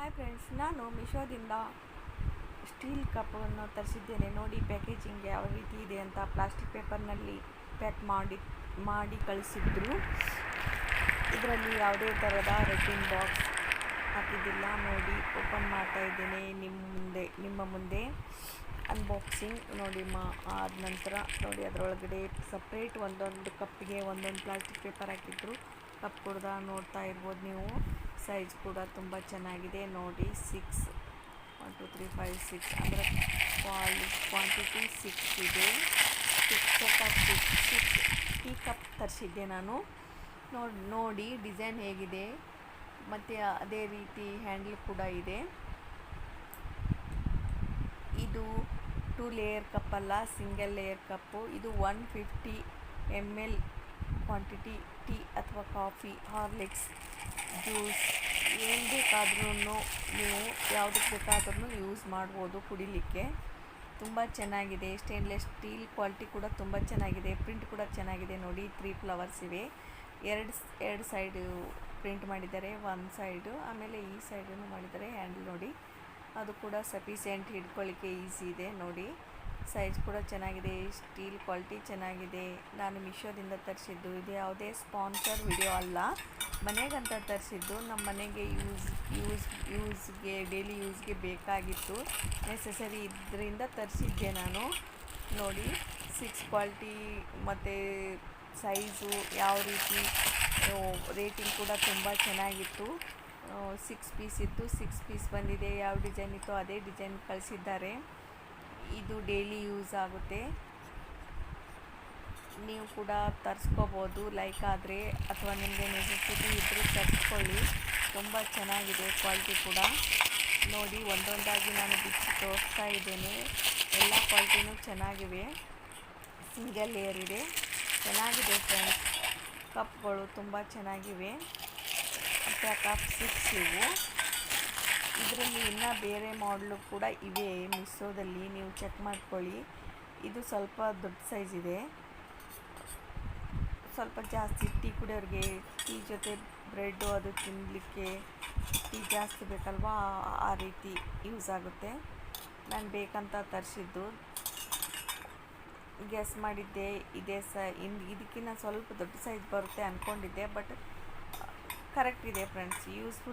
Hi friends, ನಾನು ಮಿಶೋದಿಂದ steel ಕಪ್ಪನ್ನು ತರಿಸಿದ್ದೇನೆ. ನೋಡಿ packaging ಯಾವ ರೀತಿ ಇದೆ ಅಂತ. ಪ್ಲಾಸ್ಟಿಕ್ ಪೇಪರ್ನಲ್ಲಿ ಪ್ಯಾಕ್ ಮಾಡಿ ಕಳಿಸಿದ್ರು. ಇದರಲ್ಲಿ ಯಾವುದೇ ಥರದ ರೆಡ್ಡಿಂಗ್ ಬಾಕ್ಸ್ ಹಾಕಿದ್ದಿಲ್ಲ. ನೋಡಿ ಓಪನ್ ಮಾಡ್ತಾ ಇದ್ದೇನೆ ನಿಮ್ಮ ಮುಂದೆ ಅನ್ಬಾಕ್ಸಿಂಗ್ ನೋಡಿ ಆದ ನಂತರ ನೋಡಿ ಅದರೊಳಗಡೆ ಸಪ್ರೇಟ್ ಒಂದೊಂದು ಕಪ್ಪಿಗೆ ಒಂದೊಂದು ಪ್ಲಾಸ್ಟಿಕ್ ಪೇಪರ್ ಹಾಕಿದ್ರು. ಕಪ್ ಕೂಡ ನೋಡ್ತಾ ಇರ್ಬೋದು ನೀವು. ಸೈಜ್ ಕೂಡ ತುಂಬ ಚೆನ್ನಾಗಿದೆ ನೋಡಿ. 6 1 2 3 5 6 ಅಂದರೆ ಕ್ವಾಂಟಿಟಿ 6 ಇದೆ. 6 ಟೀ ಕಪ್ ತರಿಸಿದ್ದೆ ನಾನು. ನೋಡಿ ಡಿಸೈನ್ ಹೇಗಿದೆ, ಮತ್ತು ಅದೇ ರೀತಿ ಹ್ಯಾಂಡಲ್ ಕೂಡ ಇದೆ. ಇದು 2 ಲೇಯರ್ ಕಪ್ ಅಲ್ಲ, ಸಿಂಗಲ್ ಲೇಯರ್ ಕಪ್ಪು. ಇದು 150 ml ಕ್ವಾಂಟಿಟಿ ಟೀ ಅಥವಾ ಕಾಫಿ, ಹಾರ್ಲಿಕ್ಸ್, ಜ್ಯೂಸ್ ಏನು ಬೇಕಾದ್ರೂ ನೀವು ಯಾವುದಕ್ಕೆ ಬೇಕಾದ್ರೂ ಯೂಸ್ ಮಾಡ್ಬೋದು ಕುಡಿಲಿಕ್ಕೆ. ತುಂಬ ಚೆನ್ನಾಗಿದೆ. ಸ್ಟೇನ್ಲೆಸ್ ಸ್ಟೀಲ್ ಕ್ವಾಲಿಟಿ ಕೂಡ ತುಂಬ ಚೆನ್ನಾಗಿದೆ. ಪ್ರಿಂಟ್ ಕೂಡ ಚೆನ್ನಾಗಿದೆ ನೋಡಿ. 3 ಫ್ಲವರ್ಸ್ ಇವೆ. ಎರಡು ಸೈಡು ಪ್ರಿಂಟ್ ಮಾಡಿದ್ದಾರೆ, ಒಂದು ಸೈಡು, ಆಮೇಲೆ ಈ ಸೈಡನ್ನು ಮಾಡಿದ್ದಾರೆ. ಹ್ಯಾಂಡಲ್ ನೋಡಿ, ಅದು ಕೂಡ ಸಫಿಷಿಯೆಂಟ್, ಹಿಡ್ಕೊಳ್ಳಿಕ್ಕೆ ಈಸಿ ಇದೆ ನೋಡಿ. ಸೈಜ್ ಕೂಡ ಚೆನ್ನಾಗಿದೆ. ಸ್ಟೀಲ್ ಕ್ವಾಲಿಟಿ ಚೆನ್ನಾಗಿದೆ. ನಾನು ಮಿಶೋದಿಂದ ತರಿಸಿದ್ದು. ಇದು ಯಾವುದೇ ಸ್ಪಾನ್ಸರ್ ವಿಡಿಯೋ ಅಲ್ಲ, ಮನೆಗಂತ ತರಿಸಿದ್ದು. ನಮ್ಮ ಮನೆಗೆ ಯೂಸ್ಗೆ ಡೈಲಿ ಯೂಸ್ಗೆ ಬೇಕಾಗಿತ್ತು, ನೆಸಸರಿ ಇದರಿಂದ ತರಿಸಿದ್ದೆ ನಾನು. ನೋಡಿ 6 ಕ್ವಾಲಿಟಿ ಮತ್ತು ಸೈಜು ಯಾವ ರೀತಿ, ರೇಟಿಂಗ್ ಕೂಡ ತುಂಬ ಚೆನ್ನಾಗಿತ್ತು. 6 ಪೀಸ್ ಇತ್ತು, 6 ಪೀಸ್ ಬಂದಿದೆ. ಯಾವ ಡಿಸೈನ್ ಇತ್ತು ಅದೇ ಡಿಸೈನ್ ಕಳಿಸಿದ್ದಾರೆ. ಇದು ಡೈಲಿ ಯೂಸ್ ಆಗುತ್ತೆ. ನೀವು ಕೂಡ ತರಿಸ್ಕೋಬೋದು ಲೈಕ್ ಆದರೆ, ಅಥವಾ ನಿಮಗೆ ನೆಸೆಸಿಟಿ ಇದ್ದರೂ ತರಿಸ್ಕೊಳ್ಳಿ. ತುಂಬ ಚೆನ್ನಾಗಿದೆ ಕ್ವಾಲಿಟಿ ಕೂಡ. ನೋಡಿ ಒಂದೊಂದಾಗಿ ನಾನು ಬಿಚ್ಚಿ ತೋರಿಸ್ತಾ ಇದ್ದೇನೆ. ಎಲ್ಲ ಕ್ವಾಲಿಟಿನೂ ಚೆನ್ನಾಗಿವೆ. ಸಿಂಗಲ್ ಲೇಯರ್ ಇದೆ, ಚೆನ್ನಾಗಿದೆ ಫ್ರೆಂಡ್ಸ್. ಕಪ್ಗಳು ತುಂಬ ಚೆನ್ನಾಗಿವೆ. ಕಪ್ 6 ಇವು. ಇದರಲ್ಲಿ ಇನ್ನೂ ಬೇರೆ ಮಾಡಲು ಕೂಡ ಇವೆ ಮಿಶೋದಲ್ಲಿ, ನೀವು ಚೆಕ್ ಮಾಡ್ಕೊಳ್ಳಿ. ಇದು ಸ್ವಲ್ಪ ದೊಡ್ಡ ಸೈಜ್ ಇದೆ. ಸ್ವಲ್ಪ ಜಾಸ್ತಿ ಟೀ ಕುಡಿಯೋರಿಗೆ, ಟೀ ಜೊತೆ ಬ್ರೆಡ್ಡು ಅದು ತಿನ್ನಲಿಕ್ಕೆ ಟೀ ಜಾಸ್ತಿ ಬೇಕಲ್ವಾ, ಆ ರೀತಿ ಯೂಸ್ ಆಗುತ್ತೆ. ನಾನು ಬೇಕಂತ ತರಿಸಿದ್ದು. ಗೆಸ್ ಮಾಡಿದ್ದೆ ಇದೇ ಇದಕ್ಕಿಂತ ಸ್ವಲ್ಪ ದೊಡ್ಡ ಸೈಜ್ ಬರುತ್ತೆ ಅಂದ್ಕೊಂಡಿದ್ದೆ, ಬಟ್ ಕರೆಕ್ಟ್ ಇದೆ ಫ್ರೆಂಡ್ಸ್. ಯೂಸ್ಫುಲ್